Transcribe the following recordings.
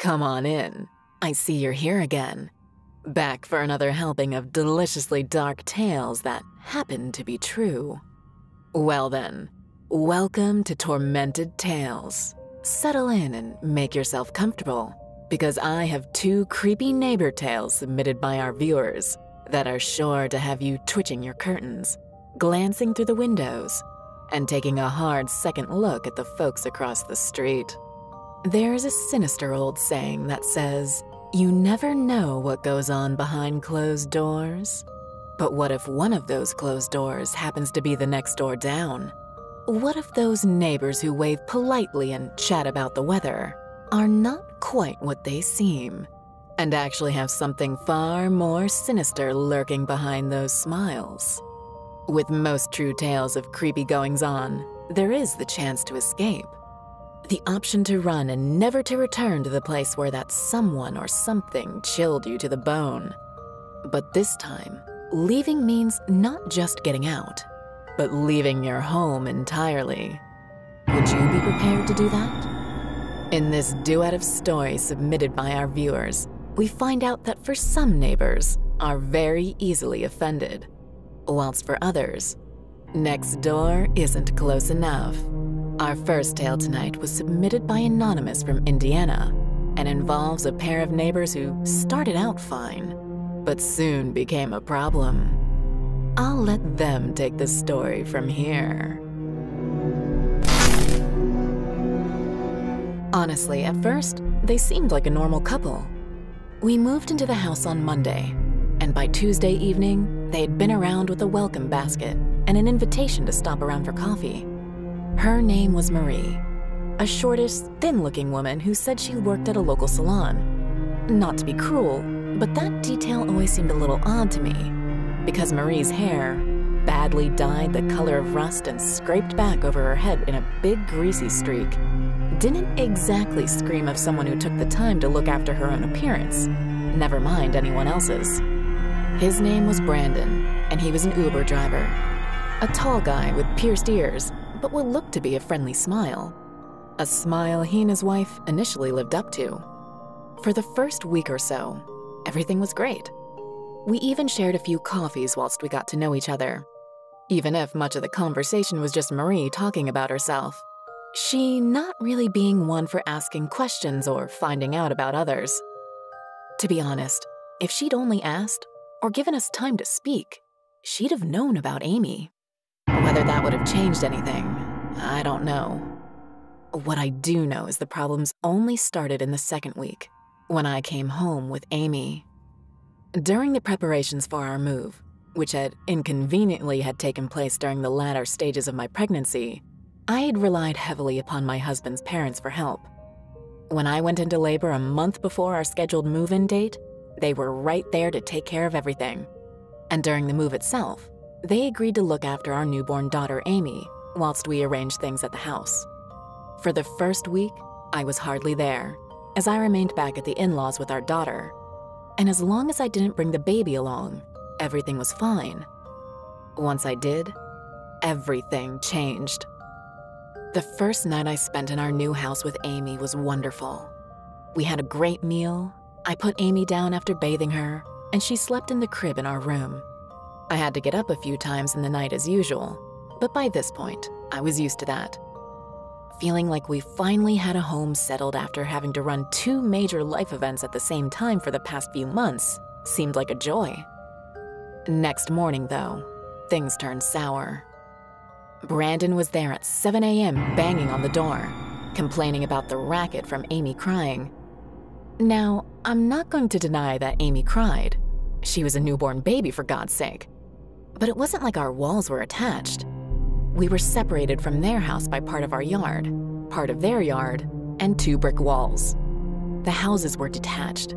Come on in. I see you're here again. Back for another helping of deliciously dark tales that happen to be true. Well then, welcome to Tormented Tales. Settle in and make yourself comfortable, because I have 2 creepy neighbor tales submitted by our viewers that are sure to have you twitching your curtains, glancing through the windows, and taking a hard second look at the folks across the street. There's a sinister old saying that says, "You never know what goes on behind closed doors." But what if one of those closed doors happens to be the next door down? What if those neighbors who wave politely and chat about the weather are not quite what they seem, and actually have something far more sinister lurking behind those smiles? With most true tales of creepy goings-on, there is the chance to escape. The option to run and never to return to the place where that someone or something chilled you to the bone. But this time, leaving means not just getting out, but leaving your home entirely. Would you be prepared to do that? In this duet of stories submitted by our viewers, we find out that for some neighbors are very easily offended, whilst for others, next door isn't close enough. Our first tale tonight was submitted by Anonymous from Indiana and involves a pair of neighbors who started out fine, but soon became a problem. I'll let them take the story from here. Honestly, at first, they seemed like a normal couple. We moved into the house on Monday, and by Tuesday evening, they had been around with a welcome basket and an invitation to stop around for coffee. Her name was Marie, a shortish, thin-looking woman who said she worked at a local salon. Not to be cruel, but that detail always seemed a little odd to me, because Marie's hair, badly dyed the color of rust and scraped back over her head in a big greasy streak, didn't exactly scream of someone who took the time to look after her own appearance, never mind anyone else's. His name was Brandon, and he was an Uber driver. A tall guy with pierced ears, but what looked to be a friendly smile. A smile he and his wife initially lived up to. For the first week or so, everything was great. We even shared a few coffees whilst we got to know each other, even if much of the conversation was just Marie talking about herself. She not really being one for asking questions or finding out about others. To be honest, if she'd only asked, or given us time to speak, she'd have known about Amy. Whether that would have changed anything, I don't know. What I do know is the problems only started in the second week, when I came home with Amy. During the preparations for our move, which had inconveniently taken place during the latter stages of my pregnancy, I had relied heavily upon my husband's parents for help. When I went into labor a month before our scheduled move-in date, they were right there to take care of everything. And during the move itself, they agreed to look after our newborn daughter, Amy, whilst we arranged things at the house. For the first week, I was hardly there, as I remained back at the in-laws with our daughter. And as long as I didn't bring the baby along, everything was fine. Once I did, everything changed. The first night I spent in our new house with Amy was wonderful. We had a great meal, I put Amy down after bathing her, and she slept in the crib in our room. I had to get up a few times in the night as usual, but by this point, I was used to that. Feeling like we finally had a home settled after having to run 2 major life events at the same time for the past few months seemed like a joy. Next morning, though, things turned sour. Brandon was there at 7 a.m. banging on the door, complaining about the racket from Amy crying. Now, I'm not going to deny that Amy cried. She was a newborn baby, for God's sake. But it wasn't like our walls were attached. We were separated from their house by part of our yard, part of their yard, and 2 brick walls. The houses were detached.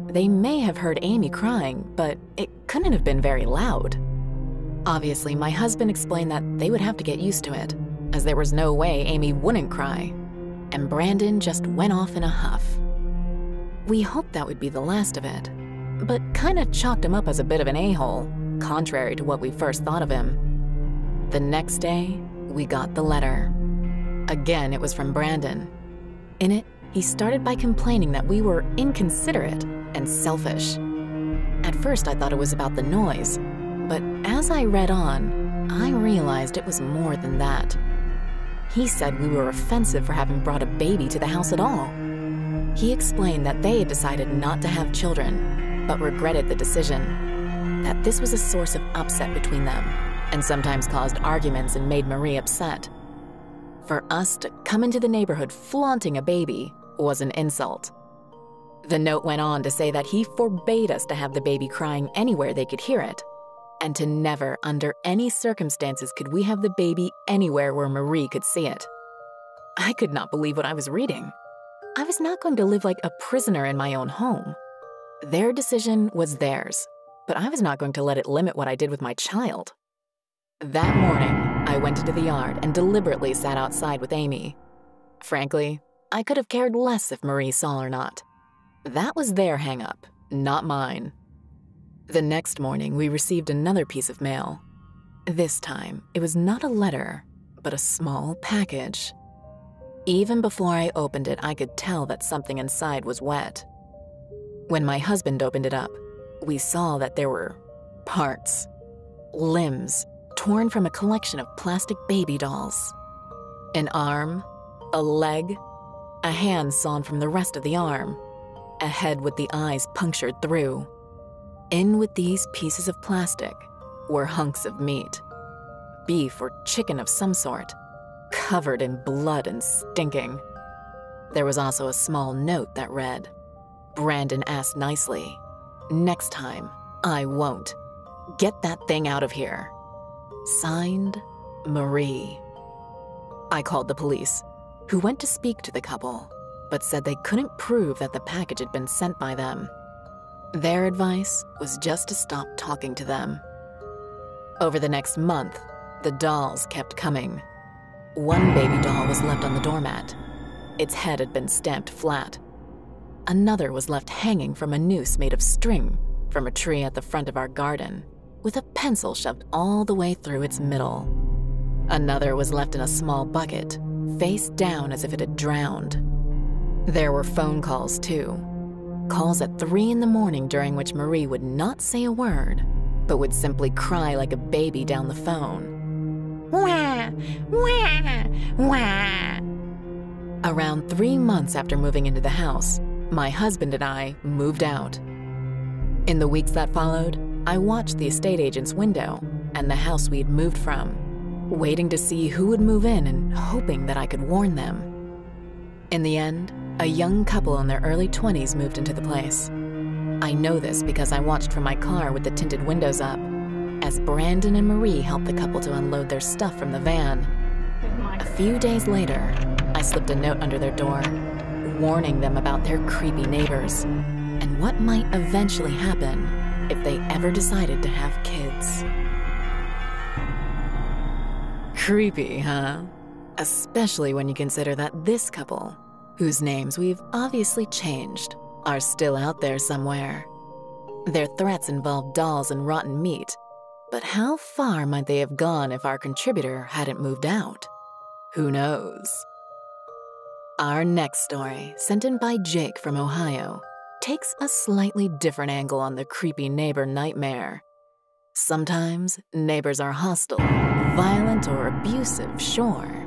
They may have heard Amy crying, but it couldn't have been very loud. Obviously, my husband explained that they would have to get used to it, as there was no way Amy wouldn't cry, and Brandon just went off in a huff. We hoped that would be the last of it, but kinda chalked him up as a bit of an a-hole, contrary to what we first thought of him. The next day, we got the letter. Again, it was from Brandon. In it, he started by complaining that we were inconsiderate and selfish. At first, I thought it was about the noise, but as I read on, I realized it was more than that. He said we were offensive for having brought a baby to the house at all. He explained that they had decided not to have children, but regretted the decision, that this was a source of upset between them, and sometimes caused arguments and made Marie upset. For us to come into the neighborhood flaunting a baby was an insult. The note went on to say that he forbade us to have the baby crying anywhere they could hear it, and to never, under any circumstances, could we have the baby anywhere where Marie could see it. I could not believe what I was reading. I was not going to live like a prisoner in my own home. Their decision was theirs, but I was not going to let it limit what I did with my child. That morning, I went into the yard and deliberately sat outside with Amy. Frankly, I could have cared less if Marie saw or not. That was their hang-up, not mine. The next morning, we received another piece of mail. This time, it was not a letter, but a small package. Even before I opened it, I could tell that something inside was wet. When my husband opened it up, we saw that there were parts, limbs, torn from a collection of plastic baby dolls. An arm, a leg, a hand sawn from the rest of the arm, a head with the eyes punctured through. In with these pieces of plastic were hunks of meat, beef or chicken of some sort, covered in blood and stinking. There was also a small note that read, "Brandon asked nicely. Next time, I won't. Get that thing out of here. Signed, Marie." I called the police, who went to speak to the couple, but said they couldn't prove that the package had been sent by them. Their advice was just to stop talking to them. Over the next month, the dolls kept coming. One baby doll was left on the doormat. Its head had been stamped flat. Another was left hanging from a noose made of string from a tree at the front of our garden, with a pencil shoved all the way through its middle. Another was left in a small bucket, face down as if it had drowned. There were phone calls too. Calls at 3 in the morning during which Marie would not say a word, but would simply cry like a baby down the phone. Wah, wah, wah. Around 3 months after moving into the house, my husband and I moved out. In the weeks that followed, I watched the estate agent's window and the house we'd moved from, waiting to see who would move in and hoping that I could warn them. In the end, a young couple in their early 20s moved into the place. I know this because I watched from my car with the tinted windows up, as Brandon and Marie helped the couple to unload their stuff from the van. A few days later, I slipped a note under their door, warning them about their creepy neighbors and what might eventually happen if they ever decided to have kids. Creepy, huh? Especially when you consider that this couple, whose names we've obviously changed, are still out there somewhere. Their threats involved dolls and rotten meat, but how far might they have gone if our contributor hadn't moved out? Who knows? Our next story, sent in by Jake from Ohio, takes a slightly different angle on the creepy neighbor nightmare. Sometimes neighbors are hostile, violent, or abusive, sure.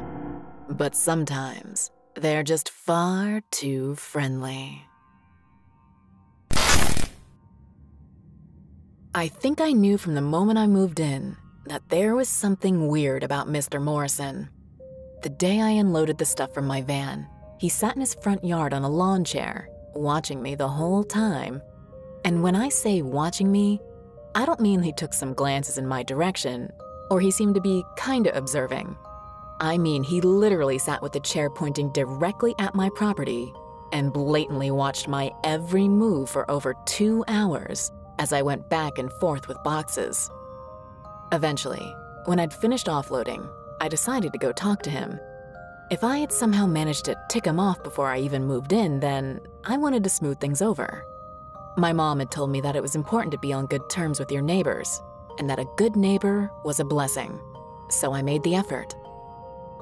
But sometimes they're just far too friendly. I think I knew from the moment I moved in that there was something weird about Mr. Morrison. The day I unloaded the stuff from my van, he sat in his front yard on a lawn chair, watching me the whole time. And when I say watching me, I don't mean he took some glances in my direction, or he seemed to be kinda observing. I mean he literally sat with the chair pointing directly at my property and blatantly watched my every move for over 2 hours as I went back and forth with boxes. Eventually, when I'd finished offloading, I decided to go talk to him. If I had somehow managed to tick him off before I even moved in, then I wanted to smooth things over. My mom had told me that it was important to be on good terms with your neighbors, and that a good neighbor was a blessing, so I made the effort.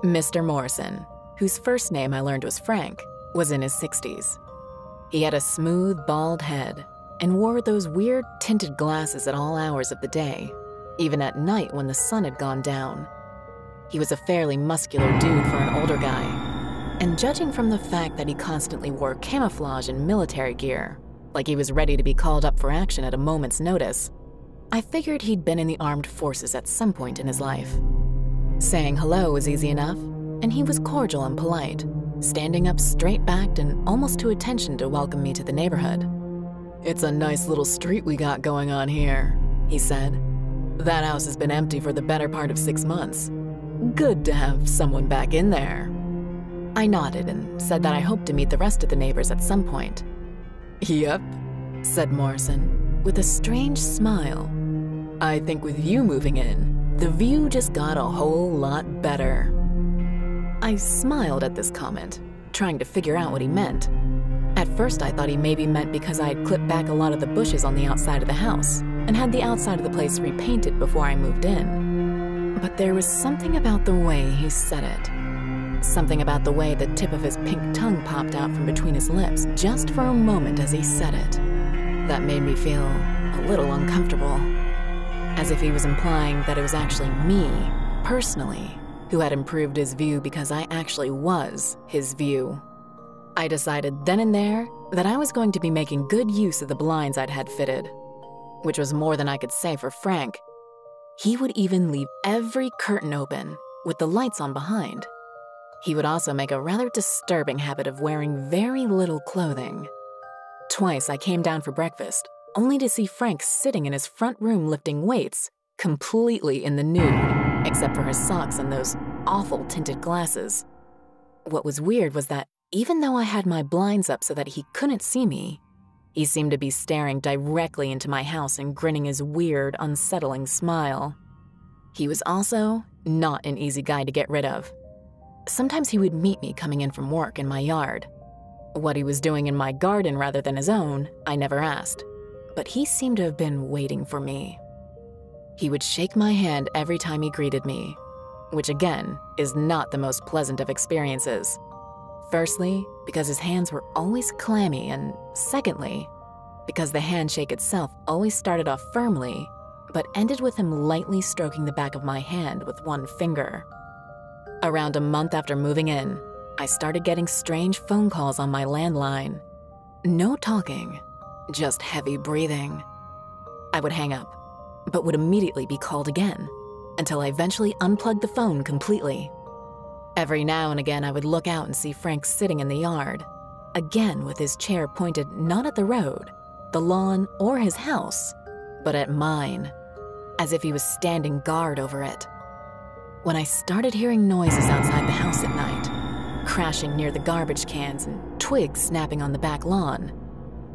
Mr. Morrison, whose first name I learned was Frank, was in his 60s. He had a smooth, bald head and wore those weird tinted glasses at all hours of the day, even at night when the sun had gone down. He was a fairly muscular dude for an older guy, and judging from the fact that he constantly wore camouflage and military gear, like he was ready to be called up for action at a moment's notice, I figured he'd been in the armed forces at some point in his life. Saying hello was easy enough, and he was cordial and polite, standing up straight-backed and almost to attention to welcome me to the neighborhood. "It's a nice little street we got going on here," he said. "That house has been empty for the better part of 6 months. Good to have someone back in there." I nodded and said that I hoped to meet the rest of the neighbors at some point. "Yep," said Morrison, with a strange smile. "I think with you moving in, the view just got a whole lot better." I smiled at this comment, trying to figure out what he meant. At first I thought he maybe meant because I had clipped back a lot of the bushes on the outside of the house and had the outside of the place repainted before I moved in. But there was something about the way he said it. Something about the way the tip of his pink tongue popped out from between his lips just for a moment as he said it. That made me feel a little uncomfortable, as if he was implying that it was actually me, personally, who had improved his view because I actually was his view. I decided then and there that I was going to be making good use of the blinds I'd had fitted, which was more than I could say for Frank. He would even leave every curtain open, with the lights on behind. He would also make a rather disturbing habit of wearing very little clothing. Twice I came down for breakfast, only to see Frank sitting in his front room lifting weights, completely in the nude, except for his socks and those awful tinted glasses. What was weird was that even though I had my blinds up so that he couldn't see me, he seemed to be staring directly into my house and grinning his weird, unsettling smile. He was also not an easy guy to get rid of. Sometimes he would meet me coming in from work in my yard. What he was doing in my garden rather than his own, I never asked, but he seemed to have been waiting for me. He would shake my hand every time he greeted me, which again is not the most pleasant of experiences. Firstly, because his hands were always clammy, and secondly, because the handshake itself always started off firmly, but ended with him lightly stroking the back of my hand with one finger. Around a month after moving in, I started getting strange phone calls on my landline. No talking, just heavy breathing. I would hang up, but would immediately be called again, until I eventually unplugged the phone completely. Every now and again, I would look out and see Frank sitting in the yard, again with his chair pointed not at the road, the lawn, or his house, but at mine, as if he was standing guard over it. When I started hearing noises outside the house at night, crashing near the garbage cans and twigs snapping on the back lawn,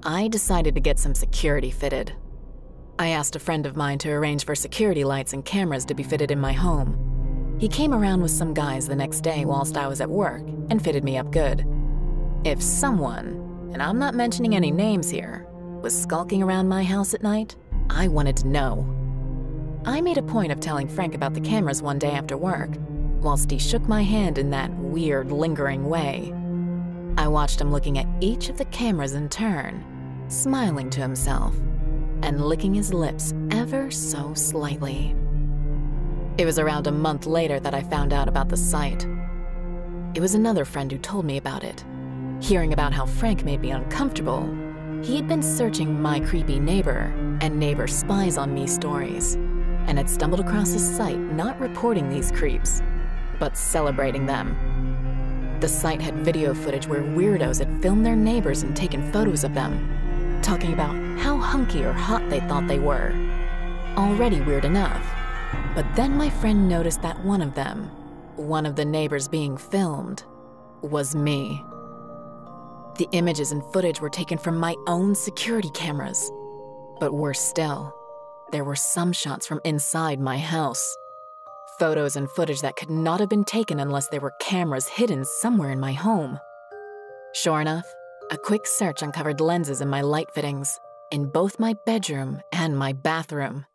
I decided to get some security fitted. I asked a friend of mine to arrange for security lights and cameras to be fitted in my home. He came around with some guys the next day whilst I was at work and fitted me up good. If someone, and I'm not mentioning any names here, was skulking around my house at night, I wanted to know. I made a point of telling Frank about the cameras one day after work, whilst he shook my hand in that weird, lingering way. I watched him looking at each of the cameras in turn, smiling to himself, and licking his lips ever so slightly. It was around a month later that I found out about the site. It was another friend who told me about it. Hearing about how Frank made me uncomfortable, he had been searching my creepy neighbor and neighbor spies on me stories, and had stumbled across a site not reporting these creeps, but celebrating them. The site had video footage where weirdos had filmed their neighbors and taken photos of them, talking about how hunky or hot they thought they were. Already weird enough. But then my friend noticed that one of them, one of the neighbors being filmed, was me. The images and footage were taken from my own security cameras. But worse still, there were some shots from inside my house. Photos and footage that could not have been taken unless there were cameras hidden somewhere in my home. Sure enough, a quick search uncovered lenses in my light fittings, in both my bedroom and my bathroom.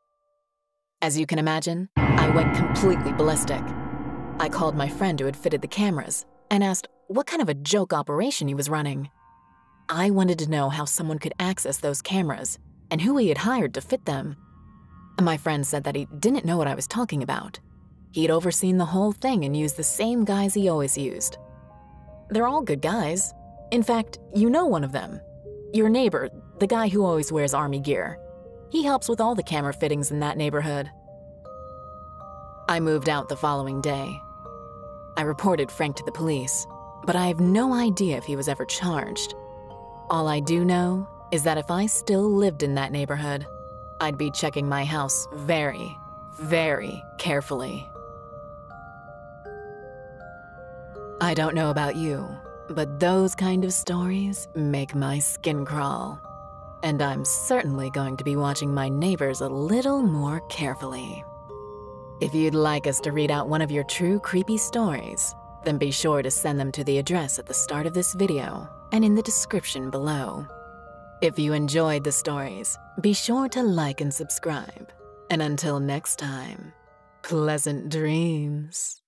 As you can imagine, I went completely ballistic. I called my friend who had fitted the cameras and asked what kind of a joke operation he was running. I wanted to know how someone could access those cameras and who he had hired to fit them. My friend said that he didn't know what I was talking about. He'd overseen the whole thing and used the same guys he always used. They're all good guys. In fact, you know one of them. Your neighbor, the guy who always wears army gear. He helps with all the camera fittings in that neighborhood. I moved out the following day. I reported Frank to the police, but I have no idea if he was ever charged. All I do know is that if I still lived in that neighborhood, I'd be checking my house very, very carefully. I don't know about you, but those kind of stories make my skin crawl. And I'm certainly going to be watching my neighbors a little more carefully. If you'd like us to read out one of your true creepy stories, then be sure to send them to the address at the start of this video and in the description below. If you enjoyed the stories, be sure to like and subscribe. And until next time, pleasant dreams.